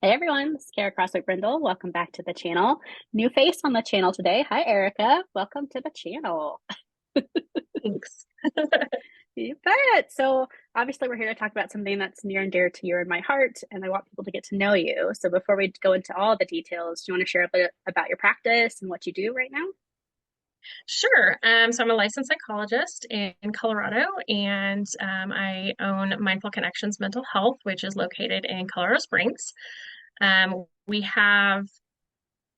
Hey everyone, this is Kara Crosswick Brindle. Welcome back to the channel. New face on the channel today. Hi Erica. Welcome to the channel. Thanks. You bet. So obviously we're here to talk about something that's near and dear to you and my heart, and I want people to get to know you. So before we go into all the details, do you want to share a bit about your practice and what you do right now? Sure. So I'm a licensed psychologist in Colorado, and I own Mindful Connections Mental Health, which is located in Colorado Springs. We have,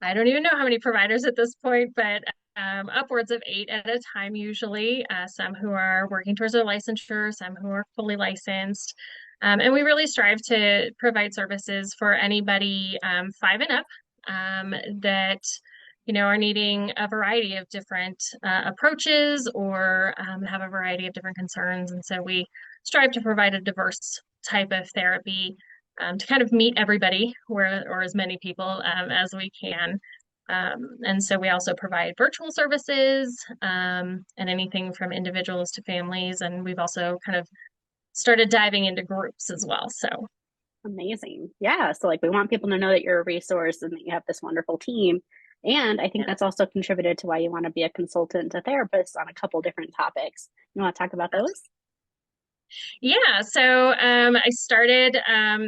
I don't even know how many providers at this point, but upwards of 8 at a time, usually. Some who are working towards their licensure, some who are fully licensed. And we really strive to provide services for anybody 5 and up that are needing a variety of different approaches or have a variety of different concerns. And so we strive to provide a diverse type of therapy to kind of meet everybody or as many people as we can. And so we also provide virtual services and anything from individuals to families. And we've also kind of started diving into groups as well. So, Amazing. Yeah. So like we want people to know that you're a resource and that you have this wonderful team. And I think yeah. that's also contributed to why you want to be a consultant, a therapist on a couple different topics. You want to talk about those? Yeah, so I started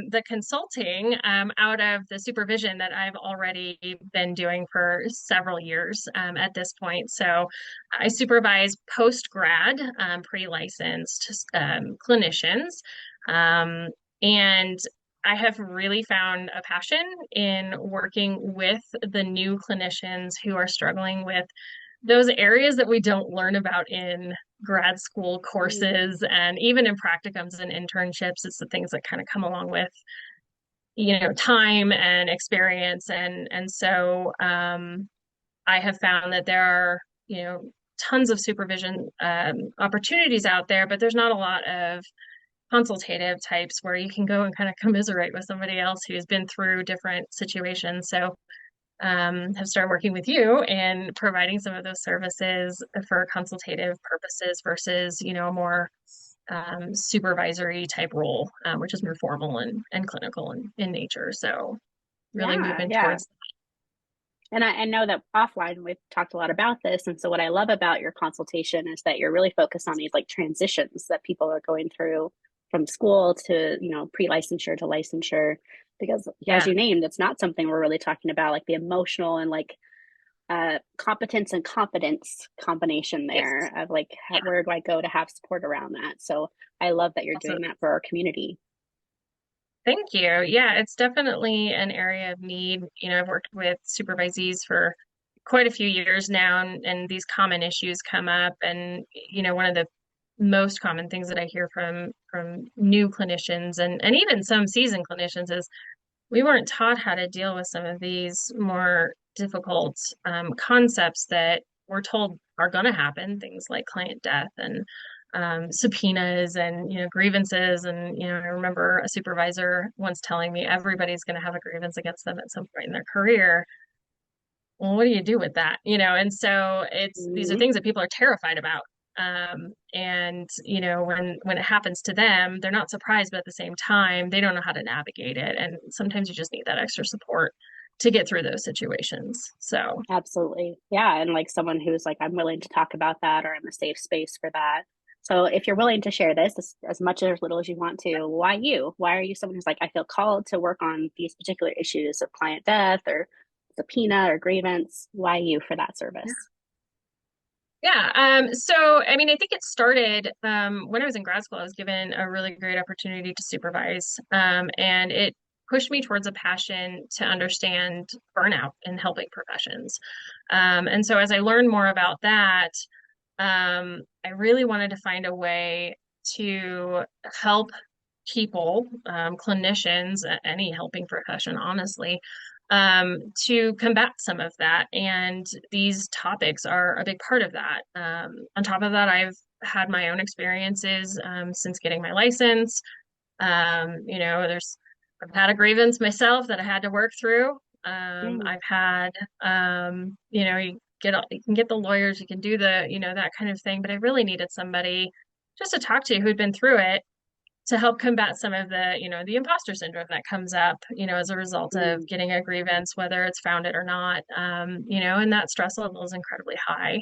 the consulting out of the supervision that I've already been doing for several years at this point. So I supervise post-grad, pre-licensed clinicians. Um, and I have really found a passion in working with the new clinicians who are struggling with those areas that we don't learn about in grad school Mm, courses and even in practicums and internships. It's the things that kind of come along with time and experience. And so I have found that there are tons of supervision opportunities out there, but there's not a lot of consultative types where you can go and kind of commiserate with somebody else who's been through different situations. So have started working with you and providing some of those services for consultative purposes versus, a more supervisory type role, which is more formal and clinical in nature. So really yeah, moving yeah. towards. And I know that offline we've talked a lot about this. And so what I love about your consultation is that you're really focused on these like transitions that people are going through from school to, pre-licensure to licensure. Because as Yeah, you named, it's not something we're really talking about, like the emotional and like competence and confidence combination yes, there of like yeah, where do I go to have support around that. So I love that you're doing absolutely. that for our community. Thank you. Yeah, it's definitely an area of need. I've worked with supervisees for quite a few years now, and these common issues come up. And, one of the most common things that I hear from new clinicians and even some seasoned clinicians is we weren't taught how to deal with some of these more difficult concepts that we're told are going to happen, things like client death and subpoenas and grievances. And I remember a supervisor once telling me everybody's going to have a grievance against them at some point in their career. Well, what do you do with that? And so these are Mhm. things that people are terrified about. And when it happens to them, they're not surprised, but at the same time, they don't know how to navigate it. And sometimes you just need that extra support to get through those situations. So Absolutely. Yeah. And like someone who's like, I'm willing to talk about that or I'm a safe space for that. So if you're willing to share this as much or as little as you want to, why you? Why are you someone who's like, I feel called to work on these particular issues of client death or subpoena or grievance? Why you for that service? yeah. So I mean, I think it started when I was in grad school. I was given a really great opportunity to supervise, and it pushed me towards a passion to understand burnout in helping professions. And so as I learned more about that, I really wanted to find a way to help people, clinicians, any helping profession, honestly, to combat some of that. And these topics are a big part of that. On top of that, I've had my own experiences since getting my license. I've had a grievance myself that I had to work through. Mm, I've had, you can get the lawyers, you can do that kind of thing. But I really needed somebody just to talk to who'd been through it to help combat some of the, the imposter syndrome that comes up, as a result of Mm, getting a grievance, whether it's founded or not, and that stress level is incredibly high,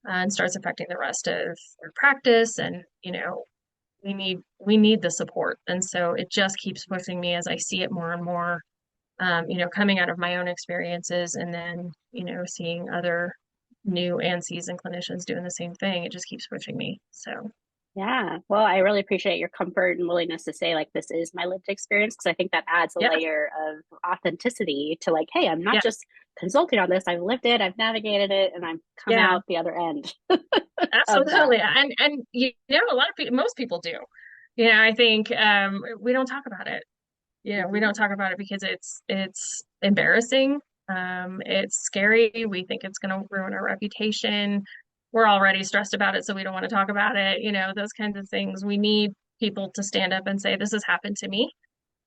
and starts affecting the rest of our practice. And, we need the support. And so it just keeps pushing me as I see it more and more, coming out of my own experiences and then, seeing other new and seasoned clinicians doing the same thing. It just keeps pushing me. So, yeah. Well, I really appreciate your comfort and willingness to say, like, this is my lived experience, because I think that adds a yeah, layer of authenticity to, like, hey, I'm not yeah, just consulting on this. I've lived it, I've navigated it, and I've come yeah, out the other end of that. absolutely. And a lot of people, most people do. I think we don't talk about it. We Hmm. don't talk about it because it's embarrassing. It's scary. We think it's going to ruin our reputation. We're already stressed about it, so we don't want to talk about it. Those kinds of things. We need people to stand up and say, "This has happened to me,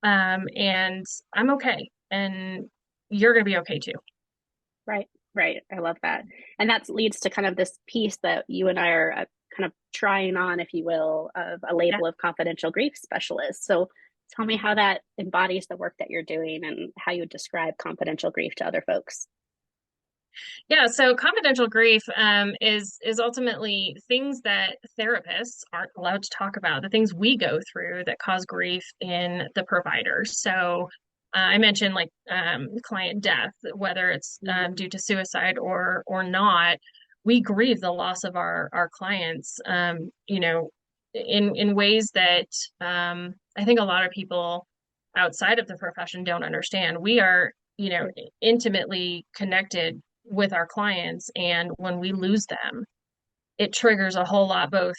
and I'm okay, and you're going to be okay too." Right, right. I love that. And that leads to kind of this piece that you and I are kind of trying on, if you will, of a Yeah. label of confidential grief specialist. So tell me how that embodies the work that you're doing and how you describe confidential grief to other folks. Yeah, so confidential grief is ultimately things that therapists aren't allowed to talk about, the things we go through that cause grief in the providers. So I mentioned like client death, whether it's Mm-hmm. due to suicide or not, we grieve the loss of our clients, in ways that I think a lot of people outside of the profession don't understand. We are, intimately connected with our clients. And when we lose them, it triggers a whole lot, both,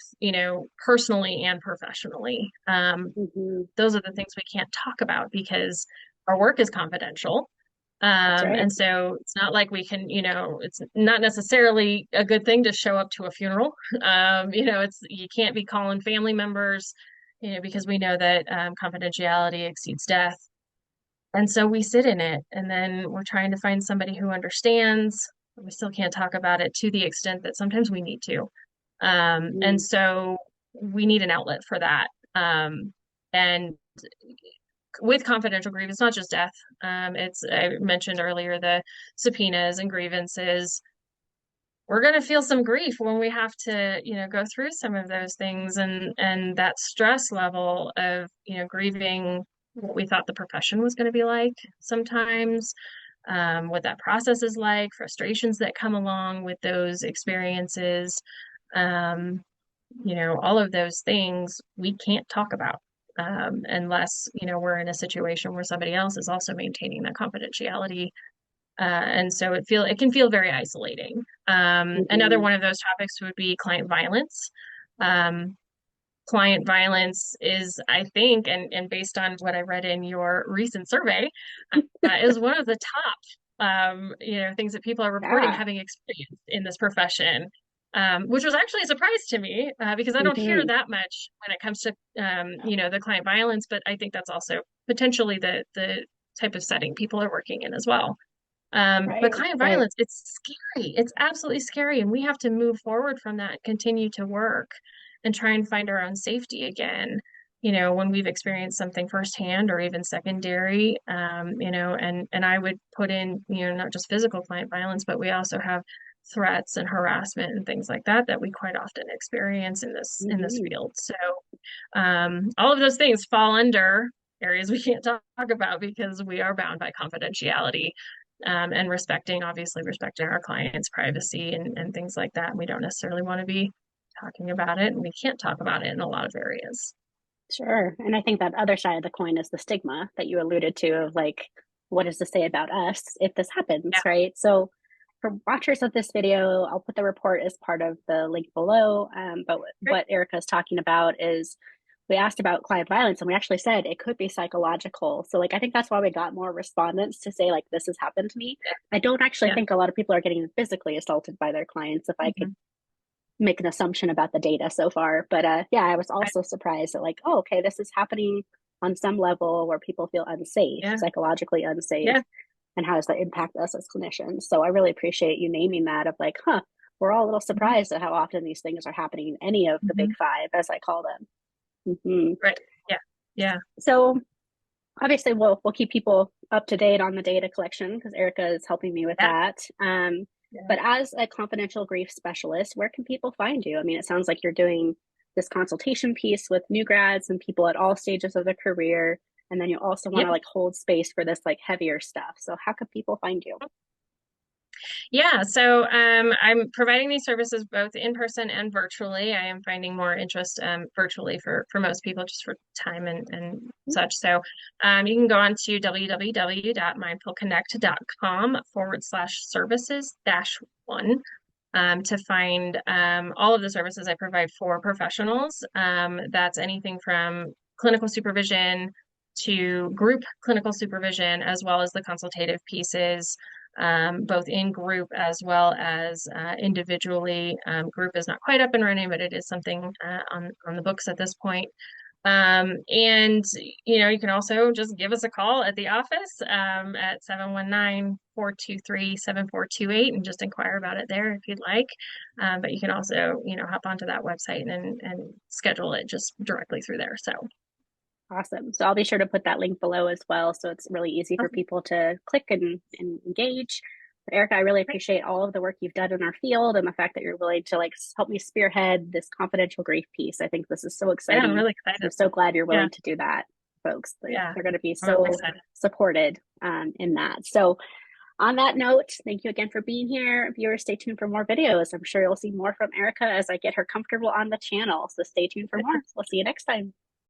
personally and professionally. Mm-hmm. Those are the things we can't talk about because our work is confidential. That's right. And so it's not like we can, it's not necessarily a good thing to show up to a funeral. You can't be calling family members, because we know that confidentiality exceeds death. And so we sit in it, and then we're trying to find somebody who understands. We still can't talk about it to the extent that sometimes we need to. And Mm-hmm. so we need an outlet for that. And with confidential grief, it's not just death. I mentioned earlier the subpoenas and grievances. We're going to feel some grief when we have to, go through some of those things, and that stress level of, grieving what we thought the profession was going to be like sometimes, what that process is like, frustrations that come along with those experiences, um, all of those things we can't talk about, unless, we're in a situation where somebody else is also maintaining that confidentiality. And so it can feel very isolating. Another Mm-hmm. one of those topics would be client violence. Um, Client violence is, I think, and based on what I read in your recent survey, is one of the top, things that people are reporting Yeah. having experienced in this profession, which was actually a surprise to me, because I don't hear Mm-hmm. that much when it comes to, the client violence, but I think that's also potentially the type of setting people are working in as well. But Right, client right. violence, it's scary. It's absolutely scary. And we have to move forward from that, continue to work and try and find our own safety again, when we've experienced something firsthand or even secondary, and I would put in, not just physical client violence, but we also have threats and harassment and things like that that we quite often experience in this Mm-hmm. field. So all of those things fall under areas we can't talk about because we are bound by confidentiality, and obviously respecting our clients' privacy and things like that. We don't necessarily want to be talking about it, and we can't talk about it in a lot of areas. Sure. And I think that other side of the coin is the stigma that you alluded to of, like, what does this say about us if this happens, Yeah, right? So for watchers of this video, I'll put the report as part of the link below. But great. what Erika is talking about is, we asked about client violence, and we actually said it could be psychological. So, like, I think that's why we got more respondents to say, like, this has happened to me. I don't actually Yeah, think a lot of people are getting physically assaulted by their clients, if I yeah. could make an assumption about the data so far. But yeah, I was also surprised that, like, oh, okay, this is happening on some level where people feel unsafe, Yeah, psychologically unsafe, yeah. and how does that impact us as clinicians? So I really appreciate you naming that of, like, huh, we're all a little Mhm, surprised at how often these things are happening in any of the big mhm. five, as I call them. Mm-hmm. Right. Yeah. Yeah. So obviously we'll keep people up to date on the data collection because Erika is helping me with Yeah. that. Yeah. But as a confidential grief specialist, where can people find you? I mean, it sounds like you're doing this consultation piece with new grads and people at all stages of their career. And then you also want Yep. to like hold space for this like heavier stuff. So how can people find you? Yeah, so I'm providing these services both in person and virtually. I am finding more interest virtually for most people just for time and such. So you can go on to www.mindfulconnect.com/services dash one to find all of the services I provide for professionals. That's anything from clinical supervision to group clinical supervision, as well as the consultative pieces, both in group as well as individually. Group is not quite up and running, but it is something on the books at this point. And you can also just give us a call at the office at 719-423-7428 and just inquire about it there if you'd like. But you can also, hop onto that website and schedule it just directly through there. So Awesome. So I'll be sure to put that link below as well. So it's really easy for awesome. people to click and engage. But Erika, I really Great. appreciate all of the work you've done in our field and the fact that you're willing to like help me spearhead this confidential grief piece. I think this is so Yeah, I'm exciting. really I'm excited. so glad you're Yeah, willing to do that, folks. yeah, They're going to be I'm really so excited. supported in that. So on that note, thank you again for being here. Viewers, stay tuned for more videos. I'm sure you'll see more from Erika as I get her comfortable on the channel. So stay tuned for more. We'll see you next time.